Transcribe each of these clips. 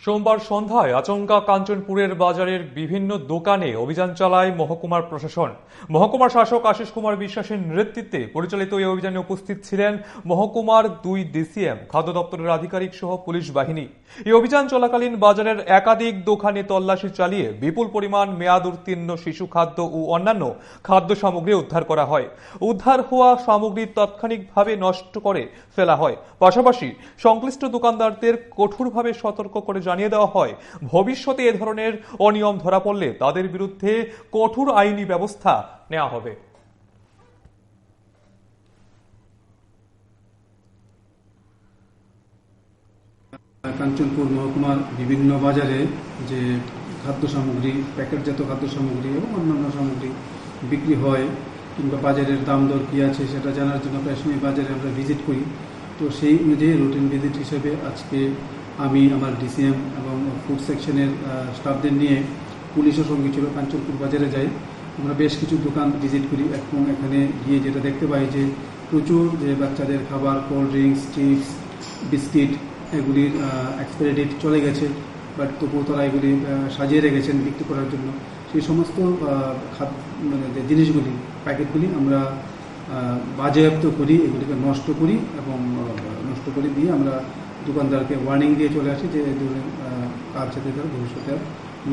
সোমবার সন্ধ্যায় আচমকা কাঞ্চনপুরের বাজারের বিভিন্ন দোকানে অভিযান চালায় মহকুমার প্রশাসন। মহকুমার শাসক আশিস কুমার বিশ্বাসের নেতৃত্বে পরিচালিত এই অভিযানে উপস্থিত ছিলেন মহকুমার 2 ডিসিএম, খাদ্য দপ্তরের আধিকারিক সহ পুলিশ বাহিনী। এই অভিযান চলাকালীন বাজারের একাধিক দোকানে তল্লাশি চালিয়ে বিপুল পরিমাণ মেয়াদ উত্তীর্ণ শিশু খাদ্য ও অন্যান্য খাদ্য সামগ্রী উদ্ধার করা হয়। উদ্ধার হওয়া সামগ্রী তাৎক্ষণিকভাবে নষ্ট করে ফেলা হয়। পাশাপাশি সংশ্লিষ্ট দোকানদারদের কঠোরভাবে সতর্ক করে জানিয়ে দেওয়া হয়, ভবিষ্যতে এ ধরনের অনিয়ম ধরা পড়লে তাদের বিরুদ্ধে কঠোর আইনি ব্যবস্থা নেওয়া হবে। কাঞ্চনপুর মহকুমার বিভিন্ন বাজারে যে খাদ্য সামগ্রী, প্যাকেটজাত খাদ্য সামগ্রী এবং অন্যান্য সামগ্রী বিক্রি হয় কিংবা বাজারের দাম দর কী আছে সেটা জানার জন্য প্রায় সময় বাজারে আমরা ভিজিট করি। তো সেই অনুযায়ী রুটিন ভিজিট হিসেবে আজকে আমি আমার ডিসিএম এবং ফুড সেকশনের স্টাফদের নিয়ে পুলিশের সঙ্গে ছিল কাঞ্চনপুর বাজারে যাই। আমরা বেশ কিছু দোকান ভিজিট করি এবং এখানে গিয়ে যেটা দেখতে পাই যে প্রচুর যে বাচ্চাদের খাবার, কোল্ড ড্রিঙ্কস, চিপস, বিস্কিট এগুলির এক্সপায়ারি ডেট চলে গেছে, বাট তবুও তারা এগুলি সাজিয়ে রেখেছেন বিক্রি করার জন্য। সেই সমস্ত মানে যে জিনিসগুলি, প্যাকেটগুলি আমরা বাজেয়াপ্ত করি, এগুলিকে নষ্ট করি এবং নষ্ট করে দিয়ে আমরা দোকানদারকে ওয়ার্নিং দিয়ে চলে আসি যে এই ধরনের কাজ যাতে তারা ভবিষ্যতে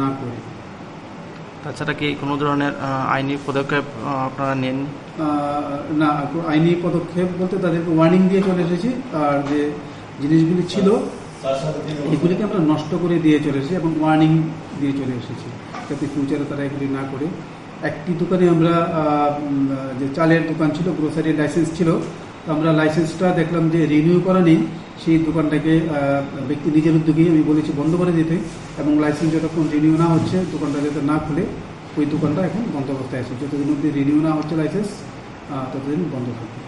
না করে। তাছাড়া কি কোনো ধরনের আইনি পদক্ষেপ আপনারা নেন? না, আইনি পদক্ষেপ বলতে তাদেরকে ওয়ার্নিং দিয়ে চলে এসেছি। আর যে জিনিসগুলি ছিল এগুলিকে আমরা নষ্ট করে দিয়ে চলে এসেছি এবং ওয়ার্নিং দিয়ে চলে এসেছি যাতে ফিউচারে তারা এগুলি না করে। একটি দোকানে আমরা যে চালের দোকান ছিল, গ্রোসারি লাইসেন্স ছিল, তো আমরা লাইসেন্সটা দেখলাম যে রিনিউ করা নেই। সেই দোকানটাকে ব্যক্তি নিজের উদ্যোগেই আমি বলেছি বন্ধ করে দিতে, এবং লাইসেন্স যতক্ষণ রিনিউ না হচ্ছে দোকানটা যাতে না খুলে ওই দোকানটা এখন বন্ধ অবস্থায় আছে। যতদিন অব্দি রিনিউ না হচ্ছে লাইসেন্স ততদিন বন্ধ থাকবে।